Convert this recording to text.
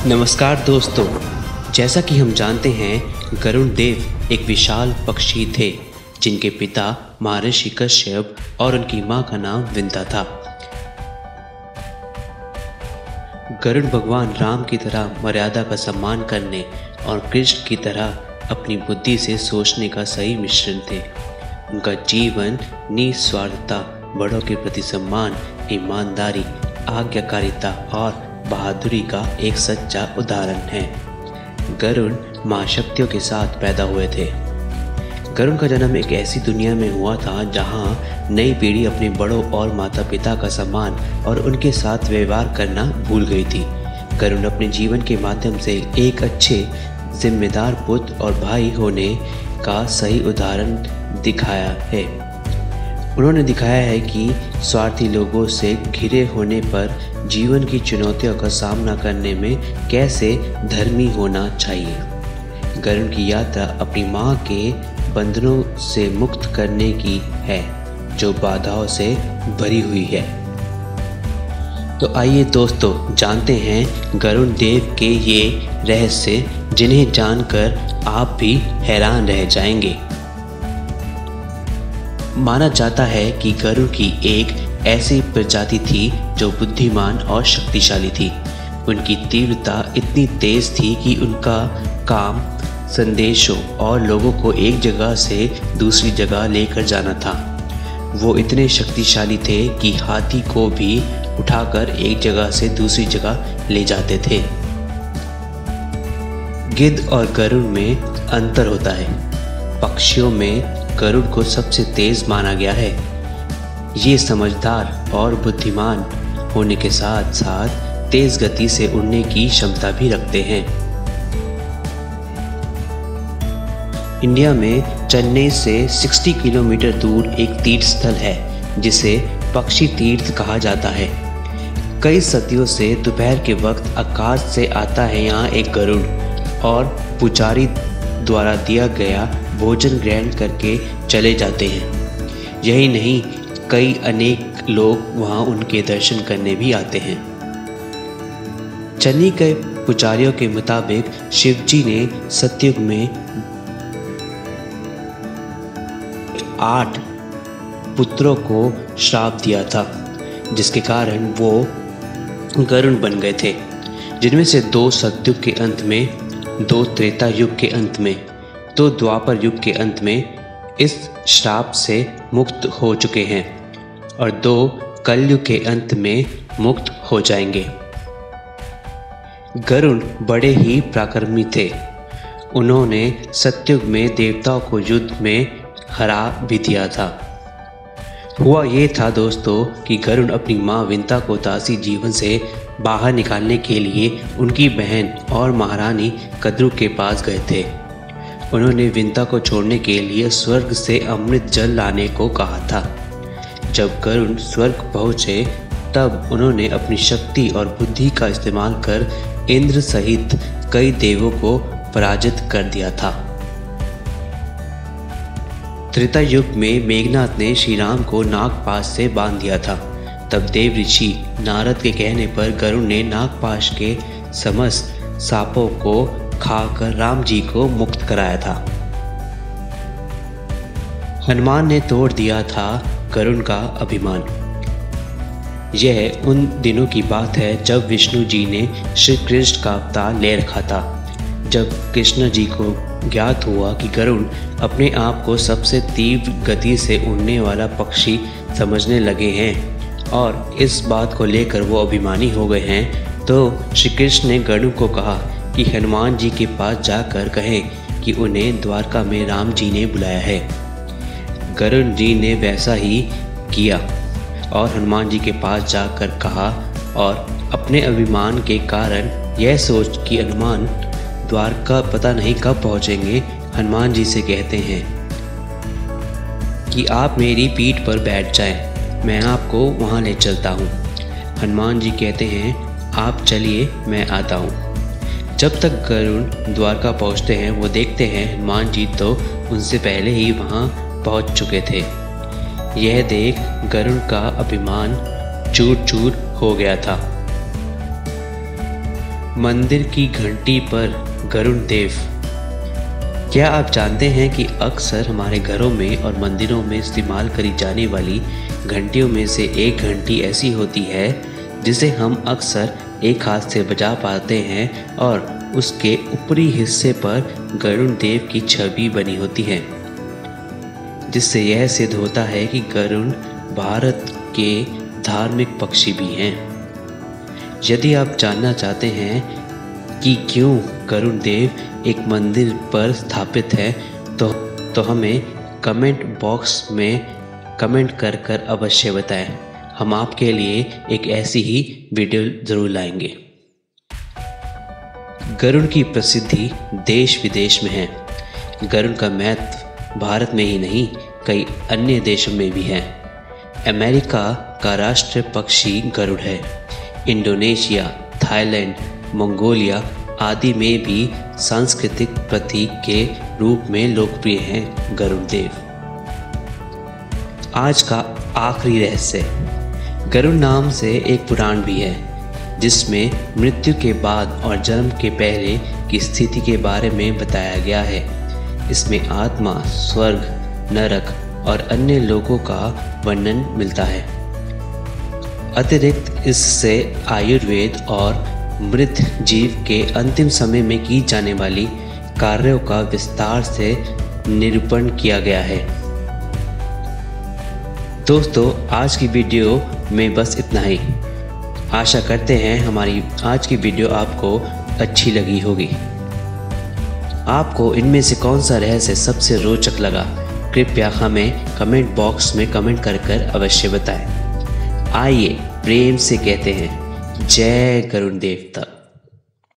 नमस्कार दोस्तों, जैसा कि हम जानते हैं गरुड़ देव एक विशाल पक्षी थे जिनके पिता महर्षि कश्यप और उनकी मां का नाम विंता था। गरुड़ भगवान राम की तरह मर्यादा का सम्मान करने और कृष्ण की तरह अपनी बुद्धि से सोचने का सही मिश्रण थे। उनका जीवन निस्वार्थता, बड़ों के प्रति सम्मान, ईमानदारी, आज्ञाकारिता और बहादुरी का एक सच्चा उदाहरण है। गरुड़ मां शक्तियों के साथ पैदा हुए थे। गरुड़ का जन्म एक ऐसी दुनिया में हुआ था जहां नई पीढ़ी अपने बड़ों और माता पिता का सम्मान और उनके साथ व्यवहार करना भूल गई थी। गरुड़ अपने जीवन के माध्यम से एक अच्छे जिम्मेदार पुत्र और भाई होने का सही उदाहरण दिखाया है। उन्होंने दिखाया है कि स्वार्थी लोगों से घिरे होने पर जीवन की चुनौतियों का सामना करने में कैसे धर्मी होना चाहिए। गरुड़ की यात्रा अपनी मां के बंधनों से मुक्त करने की है जो बाधाओं से भरी हुई है। तो आइए दोस्तों, जानते हैं गरुड़ देव के ये रहस्य जिन्हें जानकर आप भी हैरान रह जाएंगे। माना जाता है कि गरुड़ की एक ऐसी प्रजाति थी जो बुद्धिमान और शक्तिशाली थी। उनकी तीव्रता इतनी तेज थी कि उनका काम संदेशों और लोगों को एक जगह से दूसरी जगह लेकर जाना था। वो इतने शक्तिशाली थे कि हाथी को भी उठाकर एक जगह से दूसरी जगह ले जाते थे। गिद्ध और गरुड़ में अंतर होता है। पक्षियों में गरुड़ को सबसे तेज माना गया है। ये समझदार और बुद्धिमान होने के साथ साथ तेज गति से उड़ने की क्षमता भी रखते हैं। इंडिया में चेन्नई से 60 किलोमीटर दूर एक तीर्थ स्थल है जिसे पक्षी तीर्थ कहा जाता है। कई सदियों से दोपहर के वक्त आकाश से आता है यहाँ एक गरुड़ और पुजारी द्वारा दिया गया भोजन ग्रहण करके चले जाते हैं। यही नहीं, कई अनेक लोग वहां उनके दर्शन करने भी आते हैं। चेन्नई के पुजारियों के मुताबिक शिवजी ने सतयुग में 8 पुत्रों को श्राप दिया था जिसके कारण वो गरुड़ बन गए थे, जिनमें से 2 सतयुग के अंत में, 2 त्रेता युग के अंत में, 2 द्वापर युग के अंत में इस श्राप से मुक्त हो चुके हैं और 2 कलयुग के अंत में मुक्त हो जाएंगे। गरुड़ बड़े ही पराक्रमी थे। उन्होंने सतयुग में देवताओं को युद्ध में हरा भी दिया था। हुआ ये था दोस्तों कि गरुड़ अपनी मां विंता को दासी जीवन से बाहर निकालने के लिए उनकी बहन और महारानी कद्रू के पास गए थे। उन्होंने विंता को छोड़ने के लिए स्वर्ग से अमृत जल लाने को कहा था। जब गरुड़ स्वर्ग पहुँचे तब उन्होंने अपनी शक्ति और बुद्धि का इस्तेमाल कर इंद्र सहित कई देवों को पराजित कर दिया था। त्रेता युग में मेघनाथ ने श्री राम को नागपाश से बांध दिया था। तब देव ऋषि नारद के कहने पर गरुड़ ने नागपाश के समस्त सांपों को खाकर राम जी को मुक्त कराया था। हनुमान ने तोड़ दिया था गरुड़ का अभिमान। यह उन दिनों की बात है जब विष्णु जी ने श्री कृष्ण का अवतार ले रखा था। जब कृष्ण जी को ज्ञात हुआ कि गरुड़ अपने आप को सबसे तीव्र गति से उड़ने वाला पक्षी समझने लगे हैं और इस बात को लेकर वो अभिमानी हो गए हैं, तो श्री कृष्ण ने गरुड़ को कहा कि हनुमान जी के पास जाकर कहें कि उन्हें द्वारका में राम जी ने बुलाया है। गरुड़ जी ने वैसा ही किया और हनुमान जी के पास जाकर कहा और अपने अभिमान के कारण यह सोच कि हनुमान द्वारका पता नहीं कब पहुंचेंगे, हनुमान जी से कहते हैं कि आप मेरी पीठ पर बैठ जाएं, मैं आपको वहां ले चलता हूं। हनुमान जी कहते हैं आप चलिए, मैं आता हूं। जब तक गरुड़ द्वारका पहुंचते हैं वो देखते हैं हनुमान जी तो उनसे पहले ही वहां पहुंच चुके थे। यह देख गरुड़ का अभिमान चूर चूर हो गया था। मंदिर की घंटी पर गरुड़ देव। क्या आप जानते हैं कि अक्सर हमारे घरों में और मंदिरों में इस्तेमाल करी जाने वाली घंटियों में से एक घंटी ऐसी होती है जिसे हम अक्सर एक हाथ से बजा पाते हैं और उसके ऊपरी हिस्से पर गरुड़ देव की छवि बनी होती है, जिससे यह सिद्ध होता है कि गरुड़ भारत के धार्मिक पक्षी भी हैं। यदि आप जानना चाहते हैं कि क्यों गरुड़ देव एक मंदिर पर स्थापित है तो हमें कमेंट बॉक्स में कमेंट कर अवश्य बताएं। हम आपके लिए एक ऐसी ही वीडियो ज़रूर लाएंगे। गरुड़ की प्रसिद्धि देश विदेश में है। गरुड़ का महत्व भारत में ही नहीं कई अन्य देशों में भी है। अमेरिका का राष्ट्रीय पक्षी गरुड़ है। इंडोनेशिया, थाईलैंड, मंगोलिया आदि में भी सांस्कृतिक प्रतीक के रूप में लोकप्रिय हैं गरुड़ देव। आज का आखिरी रहस्य। गरुड़ नाम से एक पुराण भी है जिसमें मृत्यु के बाद और जन्म के पहले की स्थिति के बारे में बताया गया है। इसमें आत्मा, स्वर्ग, नरक और अन्य लोकों का वर्णन मिलता है। अतिरिक्त इससे आयुर्वेद और मृत जीव के अंतिम समय में की जाने वाली कार्यों का विस्तार से निरूपण किया गया है। दोस्तों, आज की वीडियो में बस इतना ही। आशा करते हैं हमारी आज की वीडियो आपको अच्छी लगी होगी। आपको इनमें से कौन सा रहस्य सबसे रोचक लगा, कृपया हमें कमेंट बॉक्स में कमेंट कर अवश्य बताएं। आइए प्रेम से कहते हैं जय गरुड़ देवता।